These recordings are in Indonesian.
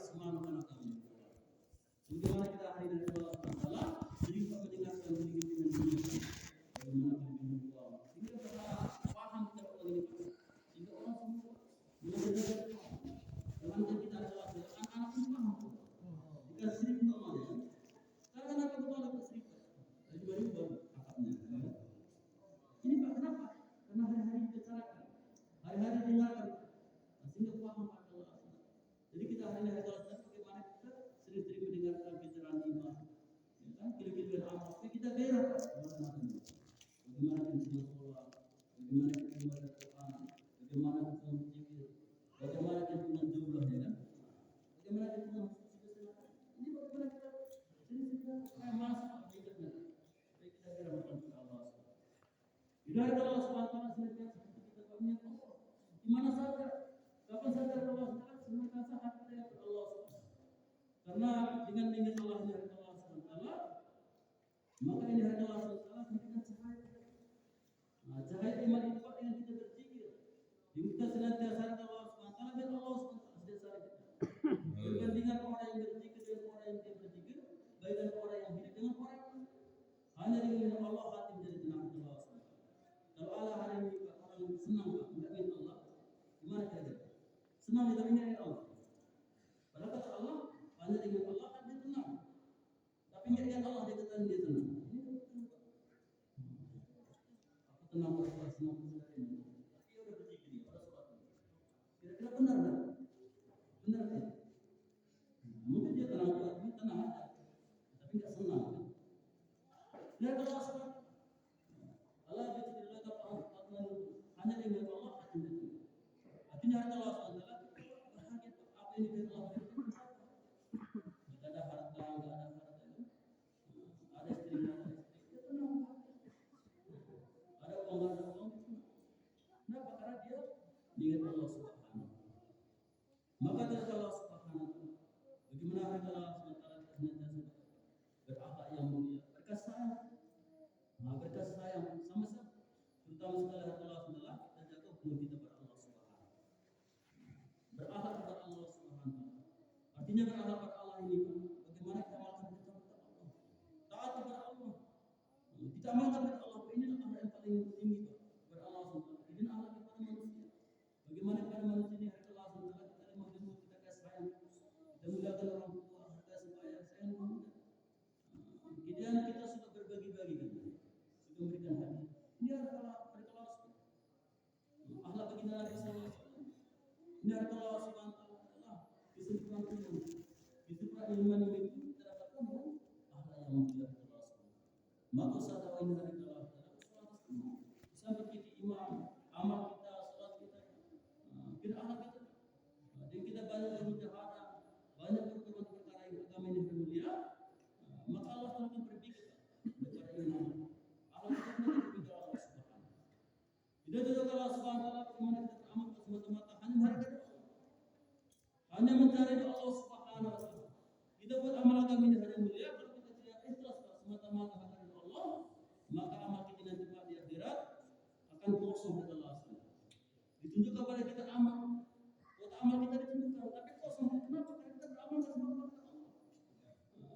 semangat anak kami. Bagaimana kita hari dari Allah SWT sering mendengarkan diri dengan dunia, bagaimana kita berdoa, sehingga berharap paham kita orang ini, sehingga orang semua mendengar dengan kita adalah anak-anak pun paham. Jika sering kemana, karena kenapa kepala keserikat? Dari baru akapnya. Ini Pak kenapa? Karena hari-hari dibicarakan, hari-hari dengarkan, sehingga paham adalah. Jadi kita hari-hari belajar bagaimana kita sering-sering mendengarkan pencerahan imam, ya kan? Kira-kira amal, kita berak bagaimana kita sholat, bagaimana kita membaca Quran, bagaimana kita berzikir, bagaimana kita menjumlah, ya kan? Bagaimana kita mensucikan. Ini bagaimana kita sering-sering supaya masuk hidupnya, supaya kita berak kepada Allah. Bila Allah SWT senantiasa kita banyak Allah, di mana saja, kapan saja Allah SWT senantiasa hati kita kepada Allah SWT. Karena dengan mengingat Allah SWT, maka ini hari Allah SWT memberikan cahaya. Nah, cahaya iman itu Pak dengan kita berzikir. Yang kita senantiasa Allah SWT dan Allah SWT senantiasa kita. Berbandingan orang yang berzikir dengan orang yang tidak berzikir, baik dengan orang yang hidup dengan orang yang hanya dengan Allah hati menjadi tenang Allah SWT. Kalau Allah hari ini Pak orang yang senang Pak, tidak ingin Allah, gimana kira-kira? Senang tidak ingin Allah. Padahal kata Allah, hanya dengan Allah kan dia tenang. Tapi tidak ingin Allah dia kata dia tenang. Ini kan betul Pak. Aku tenang Pak, senang ini. Tapi dia udah berzikir ya, pada sholat. Kira-kira benar kan? Benar kan? Mungkin dia tenang Pak, ini tenang aja. Tapi tidak senang kan? Lihat Allah SWT. Allah berzikir hanya dengan Allah hati itu. Artinya Allah SWT bahagia apa ini dari Allah itu. Tidak ada harta, tidak ada harta itu. Ada istri, dia tenang. Ada uang, tidak ada uang. Kenapa? Karena dia ingat Allah Subhanahu. Maka dari Allah Subhanahu. Bagaimana hari Allah SWT senantiasa berakhlak yang mulia, berkasih sayang. Berkasih sayang sama-sama. Terutama sekali Allah SWT kita jaga hubungan kita kepada Allah Subhanahu. Berakhlak kepada Allah Subhanahu. Artinya berakhlak kepada Allah ini bagaimana kita amalkan kita kepada Allah. Taat kepada Allah. Kita amalkan kepada Allah. Ini adalah yang paling tinggi kepada Allah SWT. Ini akhlak kepada manusia. Bagaimana kepada manusia ini hari Allah SWT kita lemah lembut, kita kasih sayang, kita muliakan orang tua, kita supaya sayang muda. Kemudian kita suka berbagi-bagi kan, suka memberikan hadiah. Ini adalah akhlak baginda Nabi SAW. Ini adalah SWT adalah kesimpulan ilmu. Kesimpulan ilmu itu kita dapatkan dengan akhlak yang mulia Allah SWT. Maka sadar ini dari Allah SWT. Sampai kita imam, amal kita, salat kita, kita akhlak kita. Dan kita banyak bermujahadah, banyak berkorban perkara yang agama ini bermulia. Maka Allah akan berpikir kepada imam. Allah akan berpikir Allah Subhanahu. Tidak juga Allah Subhanahu wa taala bagaimana kita beramal semata-mata hanya menghargai Allah. Hanya mencari Allah Subhanahu wa taala. Kita buat amal agama ini hanya mulia kalau kita tidak ikhlas semata-mata hanya Allah, maka amal kita nanti di akhirat akan kosong dari Allah Subhanahu. Ditunjukkan kepada kita amal. Buat amal kita ditunjukkan, tapi kosong. Kenapa? Karena kita beramal semata-mata Allah.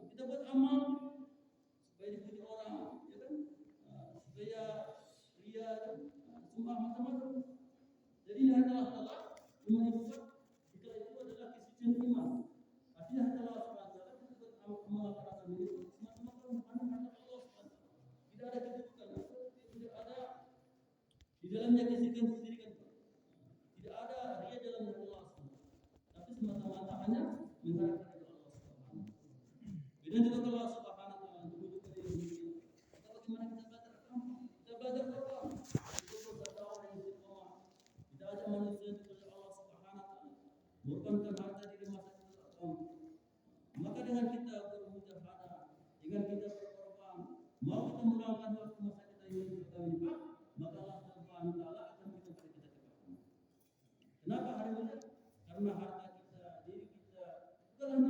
Kita buat amal supaya dipuji orang, ya kan? Supaya ria dan semua macam-macam. Jadi ini adalah iman itu jika itu adalah kesucian iman. Artinya adalah Allah SWT kita buat amal pada ini semata-mata hanya Allah SWT. Tidak ada kedudukan, tidak ada di dalamnya kesirikan. Tidak ada ria dalam Allah SWT. Tapi semata-mata hanya mengharapkan Allah SWT. Beda juga Allah Subhanahu wa taala menuju ke diri. Kita bagaimana kita belajar agama? Kita belajar Quran. Kita berdakwah yang istiqomah. Kita ajak manusia kepada Allah Subhanahu wa taala. Mengorbankan harta di masa kita agama. Maka dengan kita bermujahadah, dengan kita berkorban, mau kita meluangkan waktu masa kita ini agama ini Pak, maka Allah Subhanahu wa taala akan berikan kepada kita kebaikan. Kenapa hari ini? Karena harta kita, diri kita, bukanlah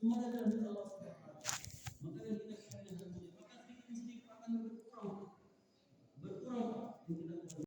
Semua adalah milik Allah SWT.